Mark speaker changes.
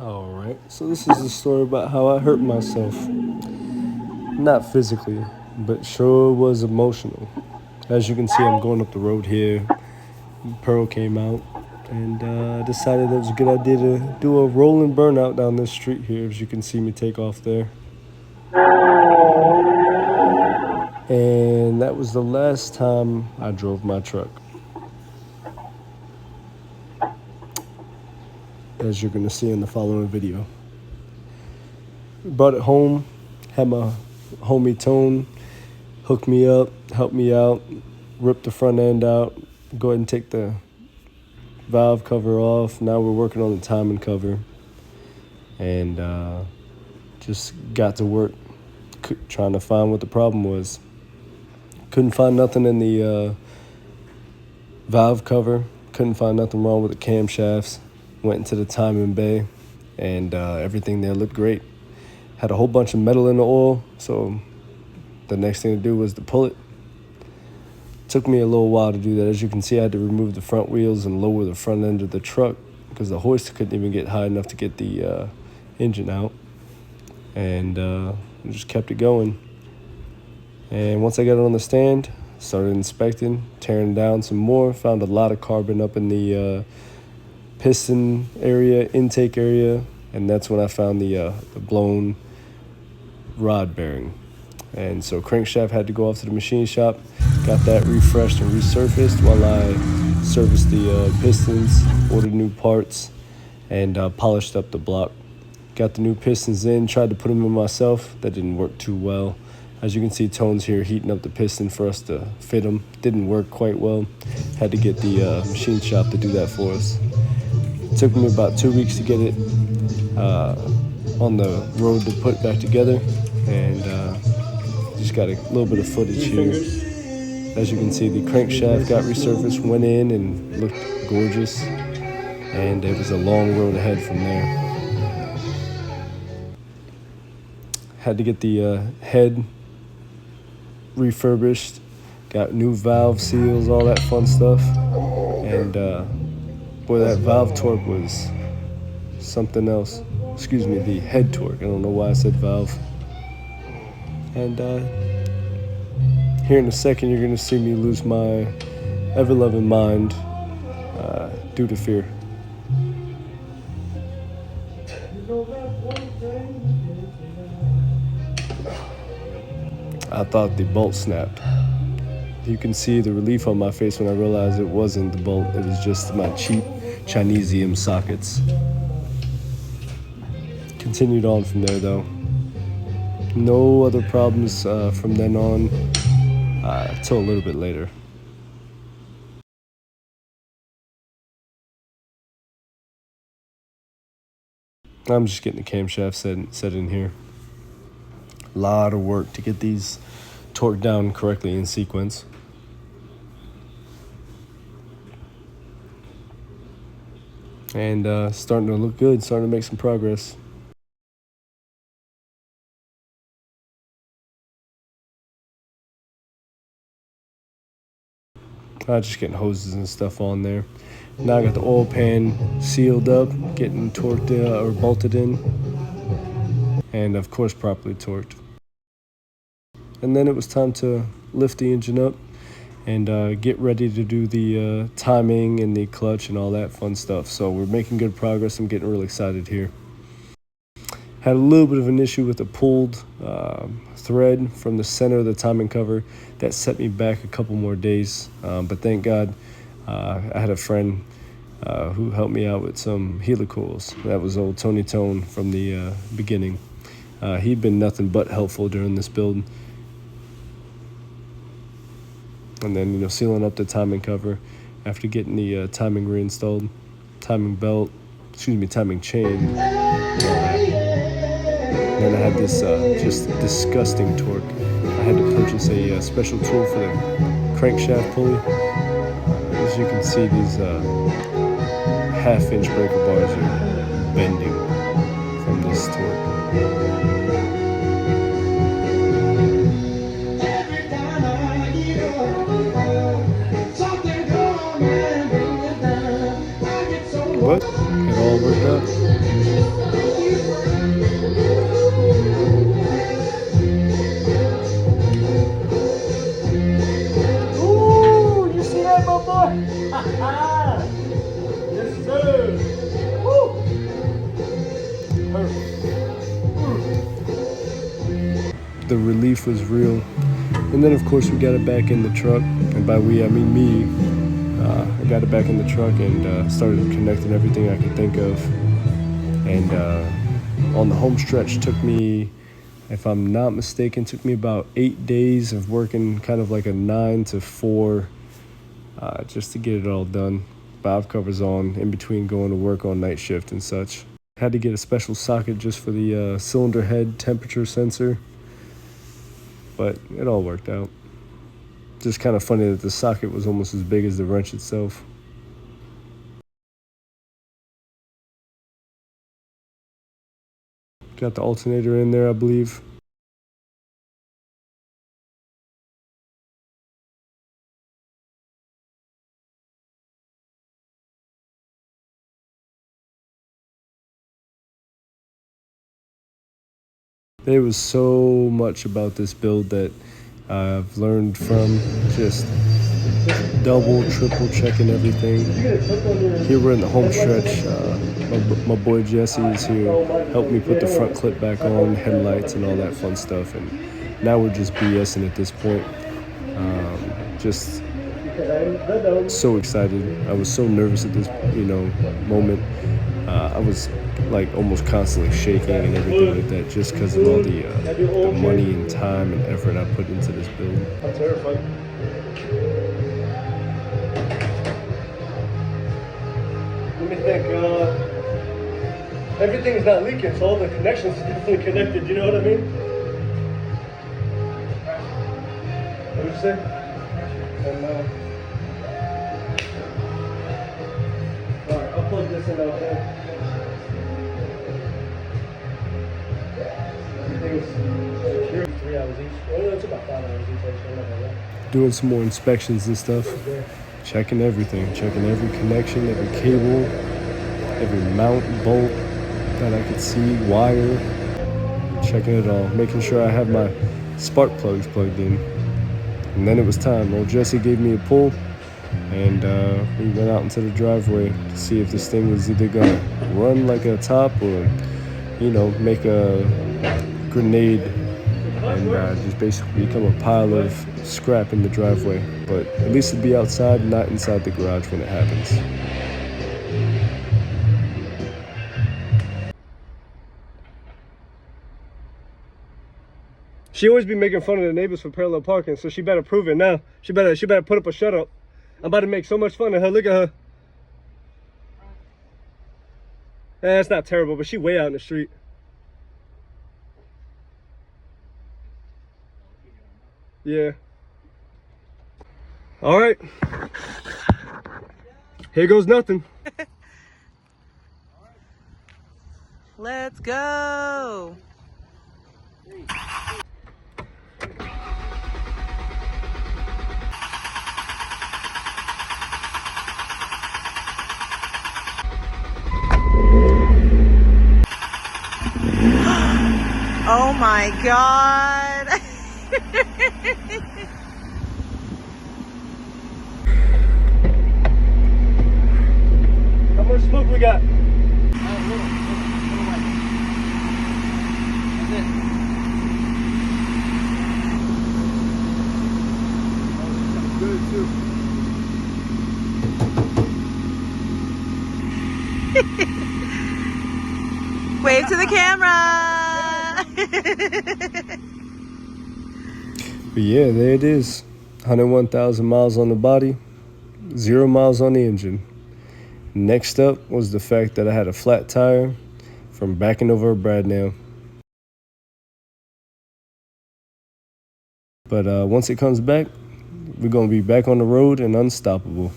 Speaker 1: Alright, so this is a story about how I hurt myself. Not physically, but sure was emotional. As you can see, I'm going up the road here. Pearl came out and decided it was a good idea to do a rolling burnout down this street here, as you can see me take off there. And that was the last time I drove my truck. As you're going to see in the following video. Brought it home, had my homie Tone hook me up, help me out, rip the front end out, go ahead and take the valve cover off. Now we're working on the timing cover, and just got to work trying to find what the problem was. Couldn't find nothing in the valve cover, couldn't find nothing wrong with the camshafts. Went into the timing bay, and everything there looked great. Had a whole bunch of metal in the oil, so the next thing to do was to pull it. Took me a little while to do that. As you can see, I had to remove the front wheels and lower the front end of the truck because the hoist couldn't even get high enough to get the engine out. And just kept it going. And once I got it on the stand, started inspecting, tearing down some more. Found a lot of carbon up in the piston area, intake area, and that's when I found the blown rod bearing. And so crankshaft had to go off to the machine shop, got that refreshed and resurfaced while I serviced the pistons, ordered new parts, and polished up the block. Got the new pistons in, tried to put them in myself. That didn't work too well. As you can see, Tone's here heating up the piston for us to fit them. Didn't work quite well. Had to get the machine shop to do that for us. It took me about 2 weeks to get it on the road to put back together, and just got a little bit of footage here. As you can see, the crankshaft got resurfaced, went in and looked gorgeous, and it was a long road ahead from there. Had to get the head refurbished, got new valve seals, all that fun stuff, and boy, that valve torque was something else. Excuse me, the head torque. I don't know why I said valve. And here in a second, you're going to see me lose my ever-loving mind due to fear. I thought the bolt snapped. You can see the relief on my face when I realized it wasn't the bolt. It was just my cheap Chinesium sockets. Continued on from there, though. No other problems from then on till a little bit later. I'm just getting the camshaft set in here. A lot of work to get these torqued down correctly in sequence. And starting to look good, starting to make some progress. Just getting hoses and stuff on there. Now I got the oil pan sealed up, getting torqued or bolted in, and of course properly torqued. And then it was time to lift the engine up and get ready to do the timing and the clutch and all that fun stuff. So we're making good progress. I'm getting really excited here. Had a little bit of an issue with a pulled thread from the center of the timing cover that set me back a couple more days. But thank God I had a friend who helped me out with some helicals. That was old Tony Tone from the beginning. He'd been nothing but helpful during this build. And then, sealing up the timing cover after getting the timing reinstalled, timing belt, timing chain. And then I had this just disgusting torque. I had to purchase a special tool for the crankshaft pulley. As you can see, these half-inch breaker bars are bending from this torque. But it all worked out. the relief was real. And then of course we got it back in the truck, and by we I mean me. I got it back in the truck and started connecting everything I could think of. And on the home stretch took me, if I'm not mistaken, took me about 8 days of working kind of like a 9 to 4 just to get it all done. Valve covers on in between going to work on night shift and such. Had to get a special socket just for the cylinder head temperature sensor, but it all worked out. Just kind of funny that the socket was almost as big as the wrench itself. Got the alternator in there, I believe. There was so much about this build that I've learned from, just double, triple checking everything. Here we're in the home stretch. My boy Jesse is here, helped me put the front clip back on, headlights and all that fun stuff. And now we're just BSing at this point. Just so excited. I was so nervous at this, moment. I was like almost constantly shaking and everything like that, just because of all the money and time and effort I put into this build. I'm terrified. Let me think. Everything's not leaking, so all the connections are definitely connected. You know what I mean? What did you say? And, alright, I'll plug this in out there. Everything's secure. 3 hours each. Well, it's about 5 hours each, actually. Doing some more inspections and stuff. Checking everything. Checking every connection, every cable, every mount, bolt that I could see, wire. Checking it all. Making sure I have my spark plugs plugged in. And then it was time. Old Jesse gave me a pull, and we went out into the driveway to see if this thing was either gonna run like a top or, make a grenade and just basically become a pile of scrap in the driveway. But at least it'd be outside, not inside the garage when it happens. She always be making fun of the neighbors for parallel parking, so she better prove it now. She better put up a shut up. I'm about to make so much fun of her. Look at her. It's not terrible, but she way out in the street. Yeah. All right. Here goes nothing.
Speaker 2: Let's go. Oh my God.
Speaker 1: How much smoke we got? Good too.
Speaker 2: Wave to the camera.
Speaker 1: But yeah, there it is. 101,000 miles on the body, 0 miles on the engine. Next up was the fact that I had a flat tire from backing over a brad nail. But once it comes back, we're going to be back on the road and unstoppable.